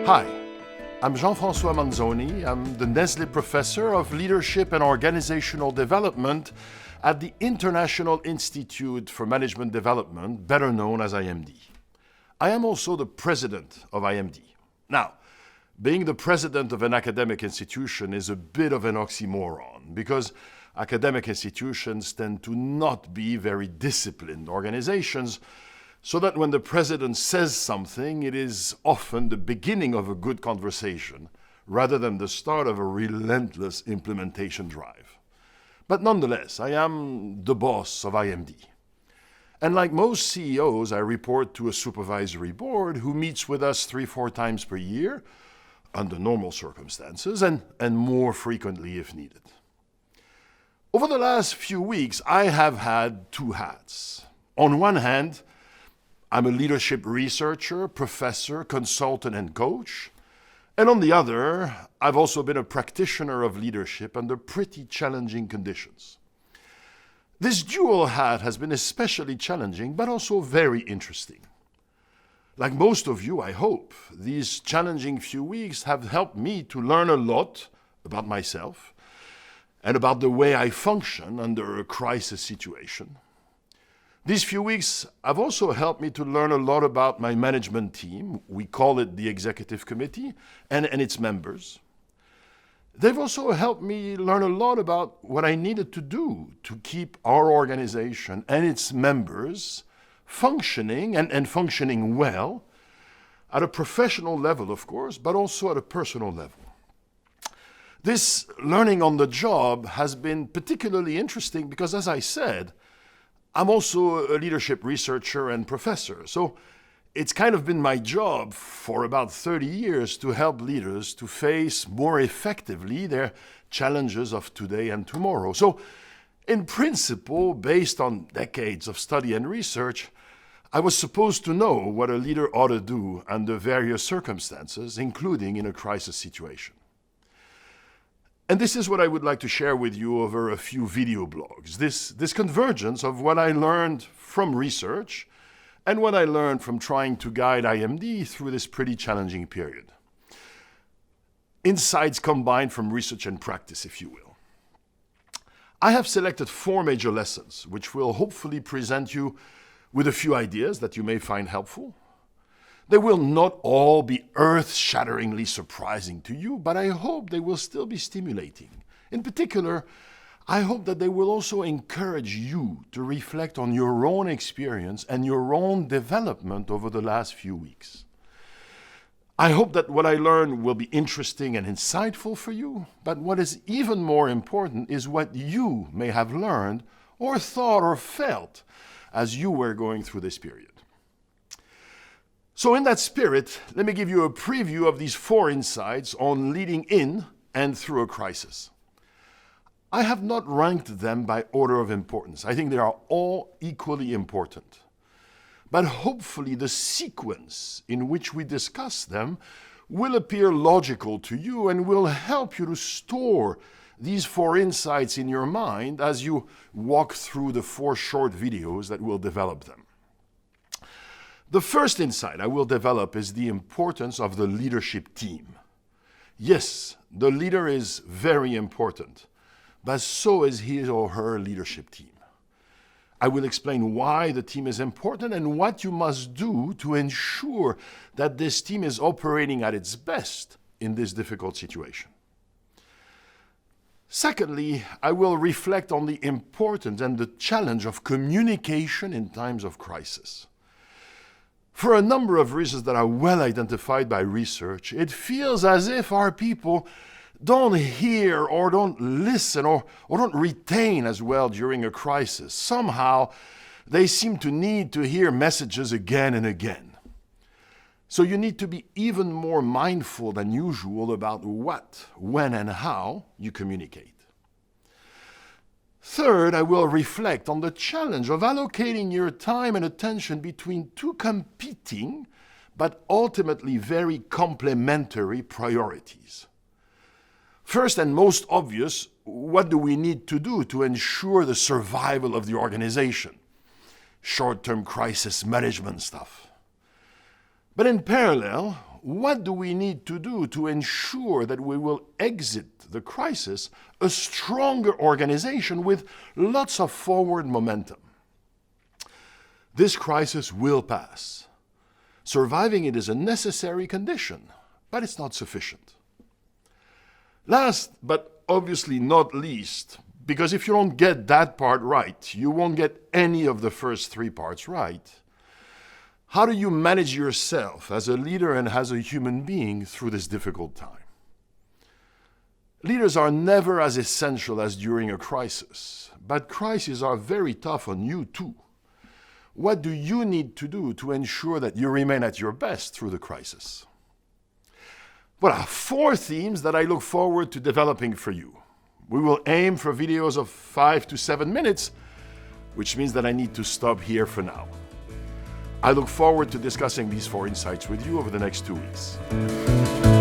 Hi, I'm Jean-François Manzoni. I'm the Nestlé Professor of Leadership and Organizational Development at the International Institute for Management Development, better known as IMD. I am also the president of IMD. Now, being the president of an academic institution is a bit of an oxymoron because academic institutions tend to not be very disciplined organizations, so that when the president says something, it is often the beginning of a good conversation rather than the start of a relentless implementation drive. But nonetheless, I am the boss of IMD. And like most CEOs, I report to a supervisory board who meets with us 3-4 times per year under normal circumstances and more frequently if needed. Over the last few weeks, I have had two hats. On one hand, I'm a leadership researcher, professor, consultant, and coach. And on the other, I've also been a practitioner of leadership under pretty challenging conditions. This dual hat has been especially challenging, but also very interesting. Like most of you, I hope, these challenging few weeks have helped me to learn a lot about myself and about the way I function under a crisis situation. These few weeks have also helped me to learn a lot about my management team. We call it the Executive Committee and its members. They've also helped me learn a lot about what I needed to do to keep our organization and its members functioning and functioning well at a professional level, of course, but also at a personal level. This learning on the job has been particularly interesting because, as I said, I'm also a leadership researcher and professor, so it's kind of been my job for about 30 years to help leaders to face more effectively their challenges of today and tomorrow. So, in principle, based on decades of study and research, I was supposed to know what a leader ought to do under various circumstances, including in a crisis situation. And this is what I would like to share with you over a few video blogs. This convergence of what I learned from research and what I learned from trying to guide IMD through this pretty challenging period. Insights combined from research and practice, if you will. I have selected 4 major lessons, which will hopefully present you with a few ideas that you may find helpful. They will not all be earth-shatteringly surprising to you, but I hope they will still be stimulating. In particular, I hope that they will also encourage you to reflect on your own experience and your own development over the last few weeks. I hope that what I learned will be interesting and insightful for you, but what is even more important is what you may have learned or thought or felt as you were going through this period. So in that spirit, let me give you a preview of these 4 insights on leading in and through a crisis. I have not ranked them by order of importance. I think they are all equally important. But hopefully the sequence in which we discuss them will appear logical to you and will help you to store these 4 insights in your mind as you walk through the 4 short videos that will develop them. The first insight I will develop is the importance of the leadership team. Yes, the leader is very important, but so is his or her leadership team. I will explain why the team is important and what you must do to ensure that this team is operating at its best in this difficult situation. Secondly, I will reflect on the importance and the challenge of communication in times of crisis. For a number of reasons that are well identified by research, it feels as if our people don't hear or don't listen or don't retain as well during a crisis. Somehow, they seem to need to hear messages again and again. So you need to be even more mindful than usual about what, when, and how you communicate. Third, I will reflect on the challenge of allocating your time and attention between 2 competing, but ultimately very complementary priorities. First and most obvious, what do we need to do to ensure the survival of the organization? Short-term crisis management stuff. But in parallel, what do we need to do to ensure that we will exit the crisis a stronger organization with lots of forward momentum? This crisis will pass. Surviving it is a necessary condition, but it's not sufficient. Last, but obviously not least, because if you don't get that part right, you won't get any of the first three parts right. How do you manage yourself as a leader and as a human being through this difficult time? Leaders are never as essential as during a crisis, but crises are very tough on you too. What do you need to do to ensure that you remain at your best through the crisis? Well, I have 4 themes that I look forward to developing for you. We will aim for videos of 5 to 7 minutes, which means that I need to stop here for now. I look forward to discussing these 4 insights with you over the next 2 weeks.